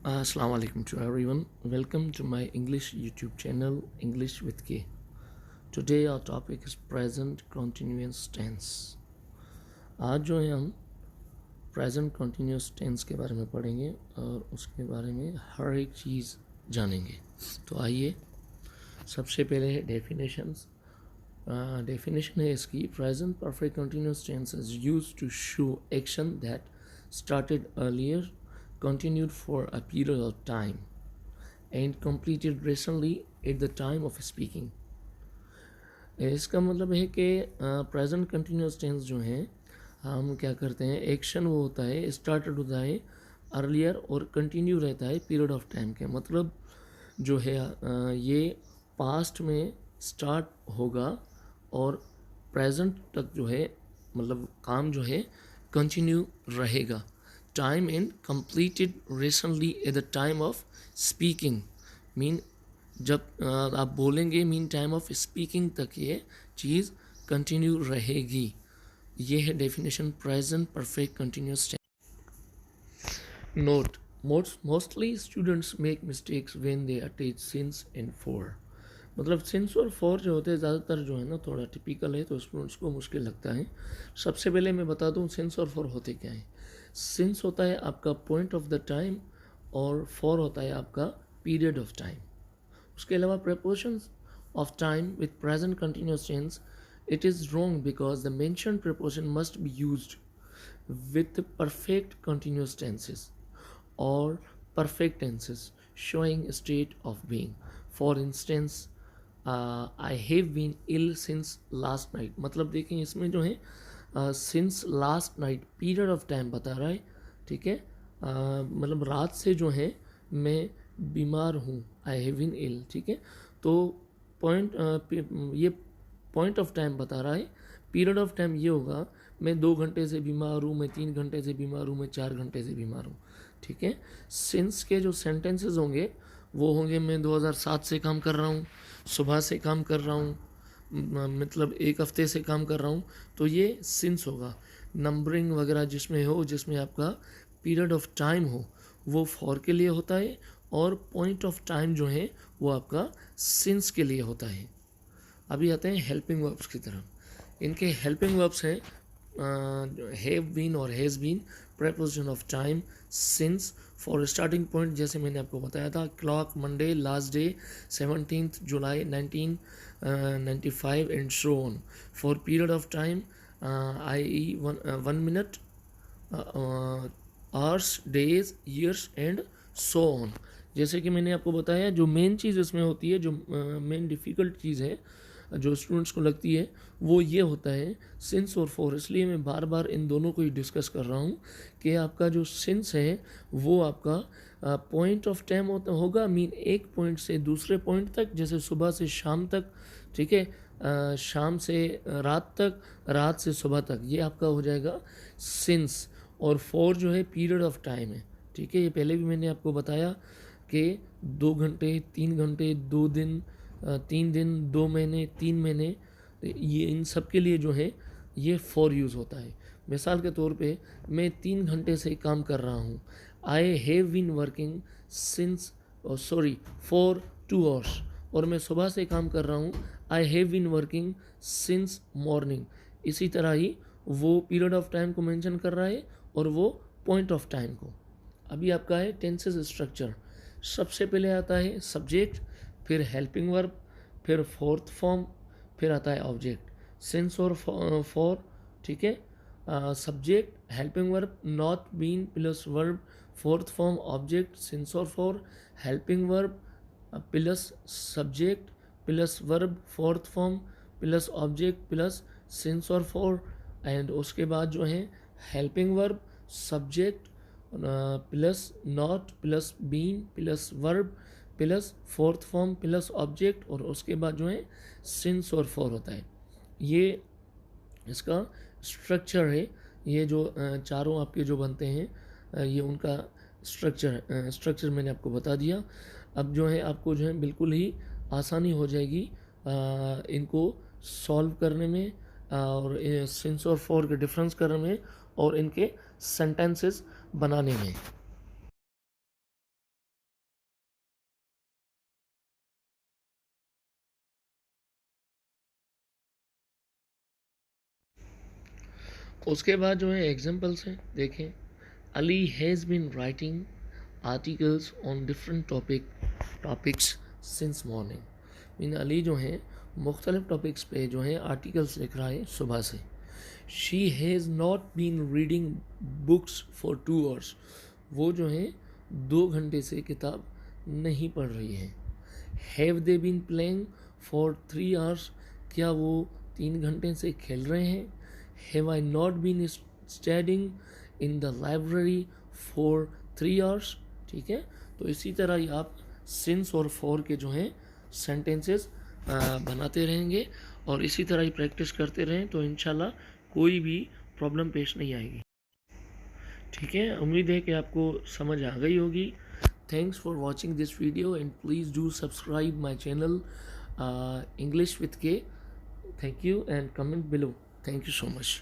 Assalamu alaikum to everyone. Welcome to my English YouTube channel, English with K. Today our topic is present continuous tense. आज जो है हम present continuous tense के बारे में पढ़ेंगे और उसके बारे में हर एक चीज़ जानेंगे. तो आइए सबसे पहले है डेफिनेशंस. डेफिनेशन है इसकी. Present perfect continuous tense is used to show action that started earlier, continued for a period of time, and completed recently at the time of speaking. इसका मतलब है कि प्रेजेंट कंटिन्यूस टेंस जो है हम क्या करते हैं, एक्शन वो होता है, स्टार्टेड होता है अर्लियर और कंटिन्यू रहता है पीरियड ऑफ टाइम के. मतलब जो है ये पास्ट में स्टार्ट होगा और प्रेजेंट तक जो है मतलब काम जो है कंटिन्यू रहेगा. Time and completed recently at the time of speaking mean जब आप बोलेंगे मीन टाइम ऑफ स्पीकिंग तक ये चीज़ कंटिन्यू रहेगी. ये है definition present perfect continuous tense. Note, mostly students make mistakes when they attach since and for. मतलब since और फॉर जो होते हैं ज़्यादातर जो है ना थोड़ा टिपिकल है तो स्टूडेंट्स को मुश्किल लगता है. सबसे पहले मैं बता दूं सिंस और फॉर होते क्या है. सिंस होता है आपका पॉइंट ऑफ द टाइम और फॉर होता है आपका पीरियड ऑफ टाइम. उसके अलावा prepositions of time with present continuous tense, it is wrong because the mentioned preposition must be used with perfect continuous tenses or perfect tenses showing a state of being. For instance, I have been ill since last night. मतलब देखें इसमें जो है since last night period of time बता रहा है. ठीक है, मतलब रात से जो है मैं बीमार हूँ. I have been ill. ठीक है, तो ये पॉइंट ऑफ टाइम बता रहा है. पीरियड ऑफ टाइम ये होगा मैं 2 घंटे से बीमार हूँ, मैं 3 घंटे से बीमार हूँ, मैं 4 घंटे से बीमार हूँ. ठीक है, सिंस के जो सेंटेंसेस होंगे वो होंगे मैं 2007 से काम कर रहा हूँ, सुबह से काम कर रहा हूँ, मतलब 1 हफ्ते से काम कर रहा हूँ. तो ये सिंस होगा. नंबरिंग वगैरह जिसमें हो, जिसमें आपका पीरियड ऑफ टाइम हो, वो फॉर के लिए होता है और पॉइंट ऑफ टाइम जो है वो आपका सिंस के लिए होता है. अभी आते हैं हेल्पिंग वर्ब्स की तरफ. इनके हेल्पिंग वर्ब्स हैं हैव बीन और has been, preposition of time since. For starting point जैसे मैंने आपको बताया था, clock, Monday, last day 17 July 1995 and so on. For period of time i.e. 1 minute, hours, days, years and so on. जैसे कि मैंने आपको बताया जो मेन चीज़ इसमें होती है, जो मेन डिफ़िकल्ट चीज़ है जो स्टूडेंट्स को लगती है, वो ये होता है सिंस और फॉर. इसलिए मैं बार बार इन दोनों को ही डिस्कस कर रहा हूँ कि आपका जो सिंस है वो आपका पॉइंट ऑफ टाइम होगा मीन एक पॉइंट से दूसरे पॉइंट तक, जैसे सुबह से शाम तक. ठीक है, शाम से रात तक, रात से सुबह तक, ये आपका हो जाएगा सिंस. और फॉर जो है पीरियड ऑफ टाइम है. ठीक है, ये पहले भी मैंने आपको बताया कि 2 घंटे, 3 घंटे, 2 दिन, 3 दिन, 2 महीने, 3 महीने, ये इन सब के लिए जो है ये फॉर यूज़ होता है. मिसाल के तौर पे मैं 3 घंटे से काम कर रहा हूँ. I have been working since for 2 hours. और मैं सुबह से काम कर रहा हूँ. I have been working since morning. इसी तरह ही वो पीरियड ऑफ टाइम को मेंशन कर रहा है और वो पॉइंट ऑफ टाइम को. अभी आपका है टेंसेस स्ट्रक्चर. सबसे पहले आता है सब्जेक्ट, फिर हेल्पिंग वर्ब, फिर फोर्थ फॉर्म, फिर आता है ऑब्जेक्ट. सिंस और फॉर. ठीक है, subject, helping verb, not, been plus verb, fourth form, object, since और for, helping verb plus subject plus verb, fourth form plus object plus since और for. And उसके बाद जो है helping verb, subject plus not plus been plus verb plus fourth form plus object, और उसके बाद जो है सिंस और फॉर होता है. ये इसका स्ट्रक्चर है. ये जो चारों आपके जो बनते हैं ये उनका स्ट्रक्चर मैंने आपको बता दिया. अब जो है आपको जो है बिल्कुल ही आसानी हो जाएगी इनको सॉल्व करने में और सिंस और फॉर के डिफरेंस करने में और इनके सेंटेंसेस बनाने में. उसके बाद जो है एग्जाम्पल्स हैं, देखें। Ali has been writing articles on different topics since morning. Mean Ali जो है मुख्तलिफ टॉपिक्स पे जो है आर्टिकल्स लिख रहा है सुबह से। She has not been reading books for 2 hours. वो जो है 2 घंटे से किताब नहीं पढ़ रही है। Have they been playing for 3 hours. क्या वो 3 घंटे से खेल रहे हैं। Have I not been studying in the library for 3 hours. ठीक है, तो इसी तरह ही आप सिंस और फॉर के जो हैं सेंटेंसेस बनाते रहेंगे और इसी तरह ही प्रैक्टिस करते रहें तो इंशाल्लाह कोई भी प्रॉब्लम पेश नहीं आएगी। ठीक है, उम्मीद है कि आपको समझ आ गई होगी। Thanks for watching this video and please do subscribe my channel English with के। Thank you and comment below. Thank you so much.